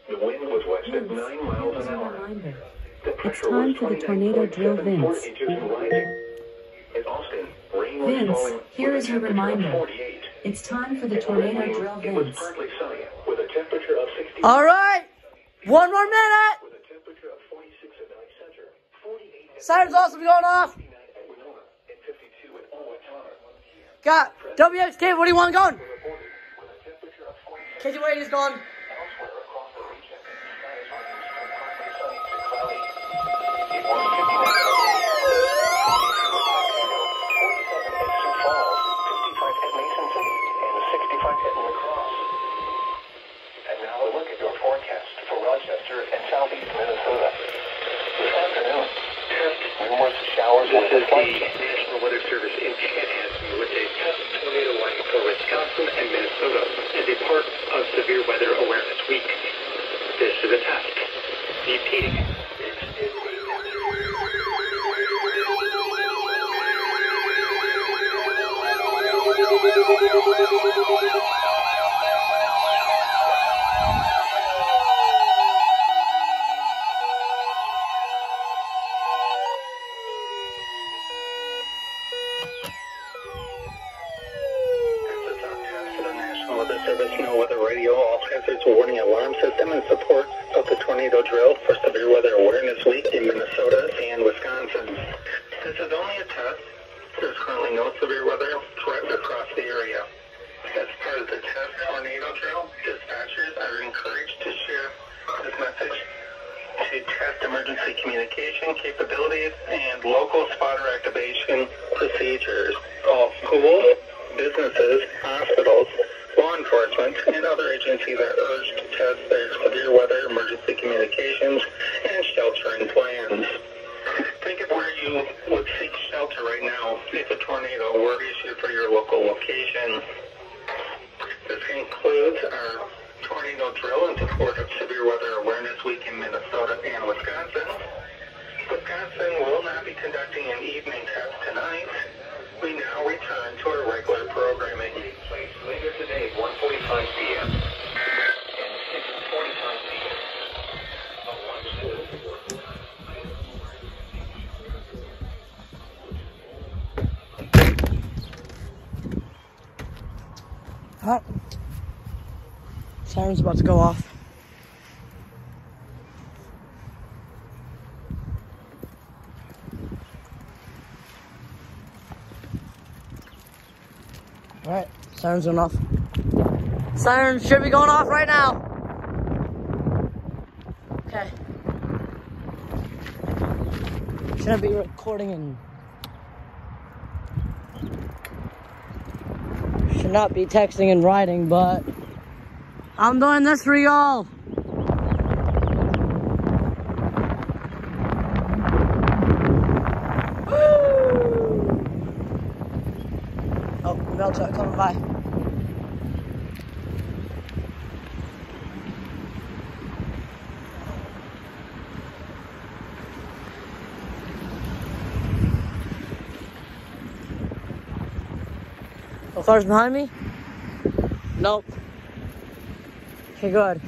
The wind was west at 9 miles an hour. It's time for the tornado drill, Vince. Vince, here is your reminder. It's time for the tornado drill, Vince. All right, 1 more minute. Siren's also going off. Got WXK, what do you want going? KT-Wade is gone. Showers. This is the National Weather Service in Chanhassen with a test tornado warning for Wisconsin and Minnesota as a part of Severe Weather Awareness Week. This is a test. Repeating. Weather Service No Weather Radio All Hazards Warning Alarm System in support of the tornado drill for Severe Weather Awareness Week in Minnesota and Wisconsin. This is only a test. There's currently no severe weather threat across the area. As part of the test tornado drill, dispatchers are encouraged to share this message to test emergency communication capabilities and local spotter activation procedures. All schools, businesses, hospitals, law enforcement, and other agencies are urged to test their severe weather emergency communications and sheltering plans. Think of where you would seek shelter right now if a tornado were issued for your local location. This includes our tornado drill in support of Severe Weather Awareness Week in Minnesota and Wisconsin. Wisconsin will not be conducting an evening test tonight. We now return to our regular programming. Place later today, 1:45 p.m. and 6:45 p.m. Alright. Siren's about to go off. Alright, siren's going off. Siren should be going off right now. Okay. Shouldn't be recording and should not be texting and writing, but I'm doing this for y'all. Oh, mail truck coming by. No cars behind me? Nope. Okay, good.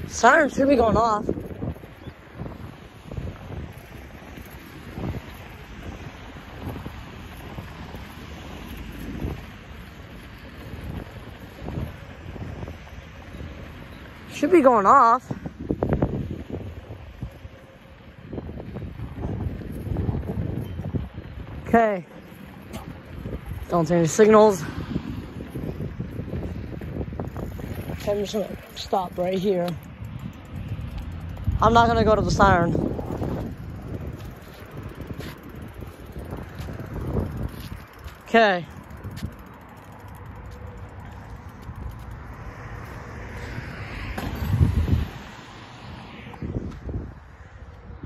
Siren should be going off. Should be going off. Okay. Don't see any signals. Okay, I'm just gonna stop right here. I'm not gonna go to the siren. Okay.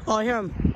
Oh, I hear him.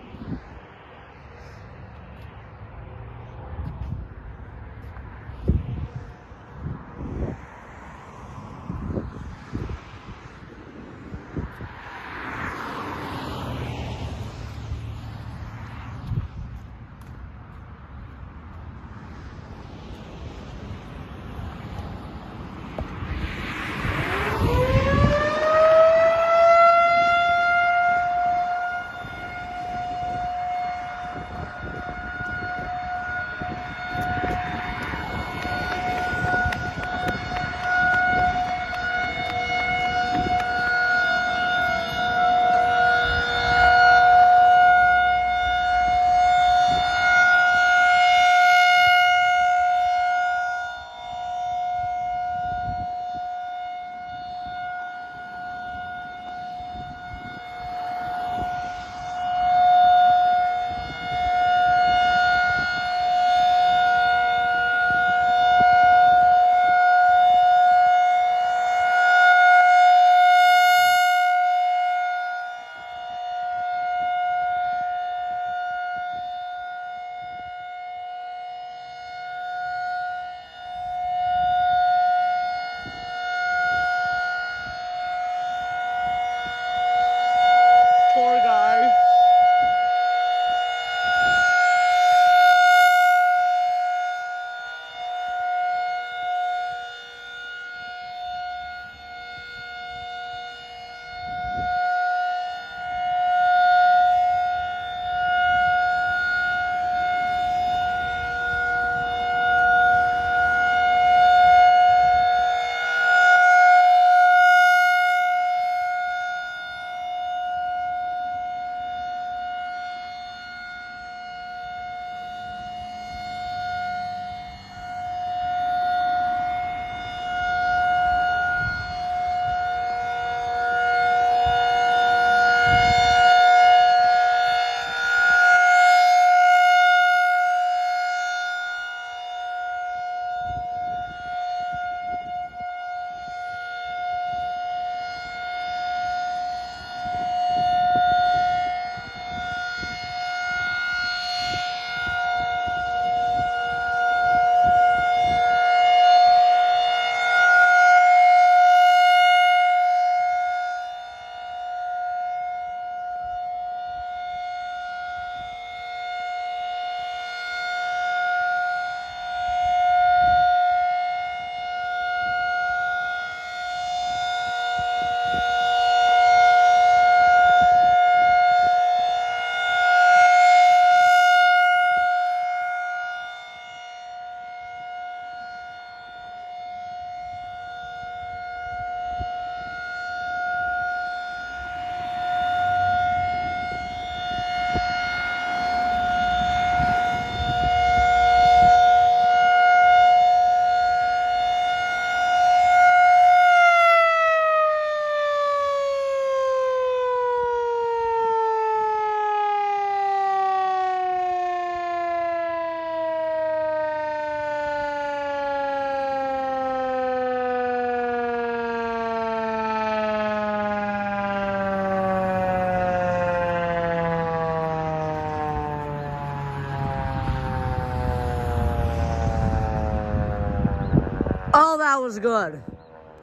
Oh, that was good.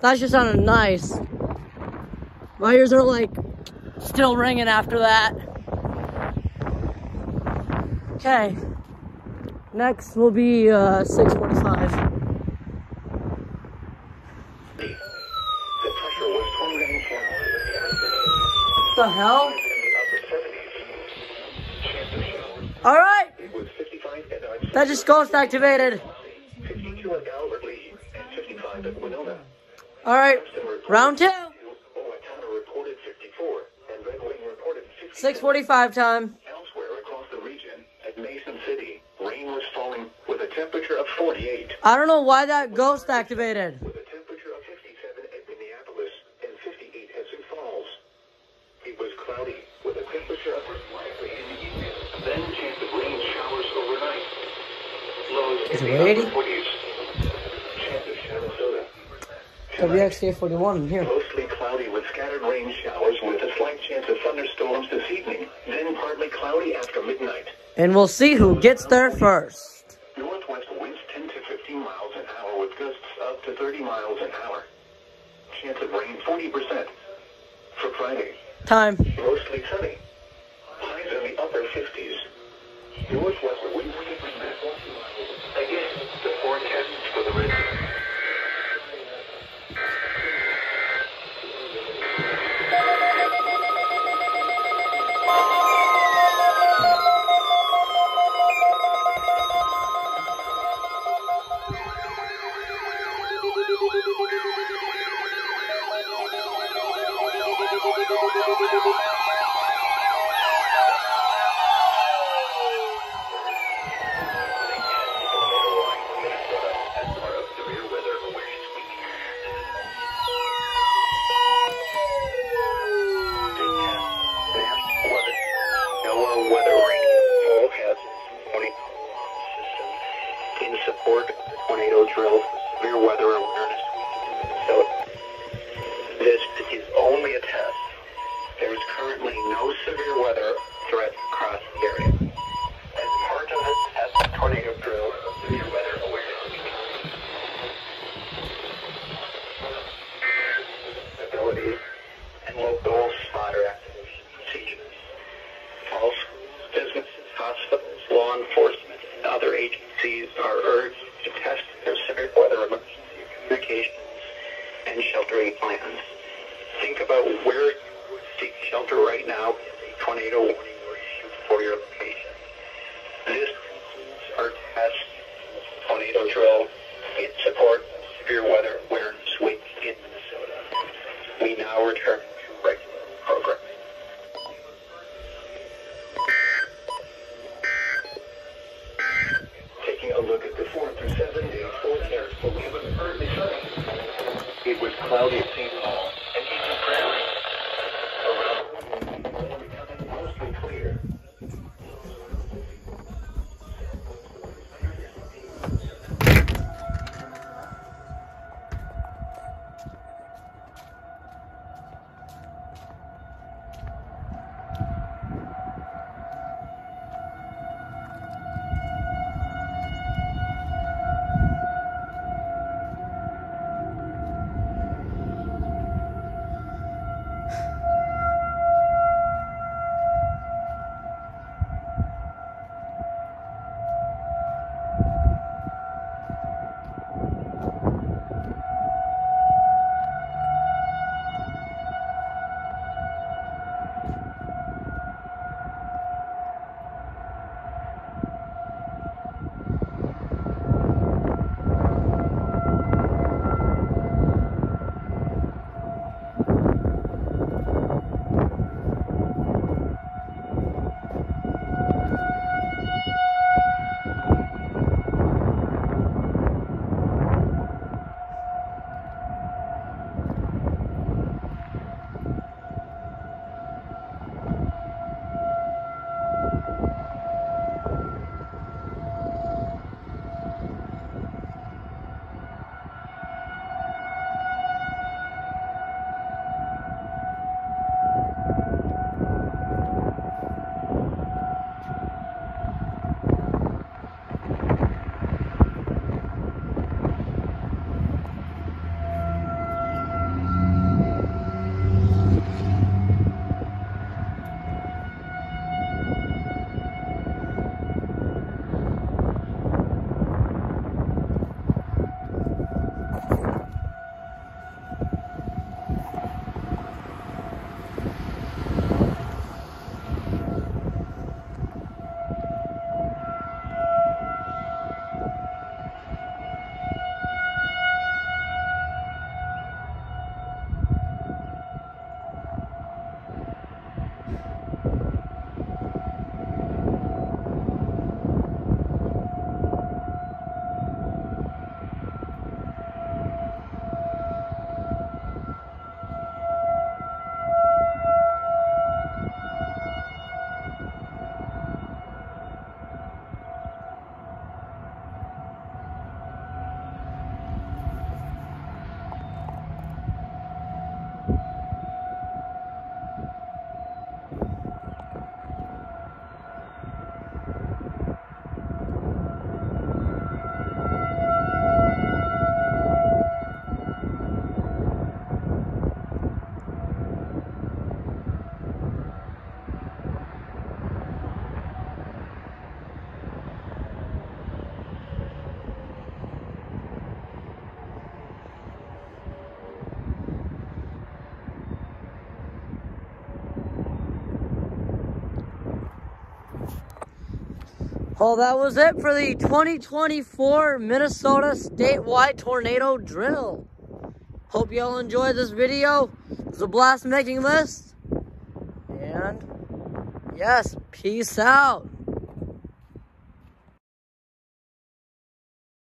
That just sounded nice. My ears are like still ringing after that. Okay. Next will be 6:45. The pressure was 29 What the hell? Alright! It was 55 at That just ghost activated. 52 at Albert-Lea and 55 at Winona. Alright, round 2. Owatonna reported 54 and Red Wing reported 50. 6:45 time. Elsewhere across the region, at Mason City, rain was falling with a temperature of 48. I don't know why that ghost activated. With a temperature of 57 at Minneapolis and 58 at Sioux Falls. It was cloudy with a temperature of likely in the evening. Then chance of rain showers overnight. Lows Is in it the 80? upper 40s. Chance of shower soda. WXK 41 in here. Mostly cloudy with scattered rain showers with a slight chance of thunderstorms this evening. Then partly cloudy after midnight. And we'll see who gets there first. Northwest winds 10 to 15 miles an hour with gusts up to 30 miles an hour. Chance of rain 40%. For Friday, Time. mostly sunny. Highs in the upper 50s. Northwest winds 10%. Again, the forecast for the red zone. Support tornado drill for severe weather awareness. So this is only a test. There is currently no severe weather threat across the area. As part of this test tornado drill of severe weather awareness abilities and local spotter activation procedures. All businesses, hospitals, law enforcement, and other agencies are urged to test their severe weather emergency communications and sheltering plans. Think about where you would seek shelter right now if a tornado warning were issued for your location. This concludes our test tornado drill in support of Severe Weather Awareness Week in Minnesota. We now return to regular programming. Taking a look at the 4 through 7 day forecast for we was partly sunny. It was cloudy at St. Paul and Eaton Prairie. Around becoming mostly clear. Well, that was it for the 2024 Minnesota statewide tornado drill. Hope you all enjoyed this video. It was a blast making this. And yes, peace out.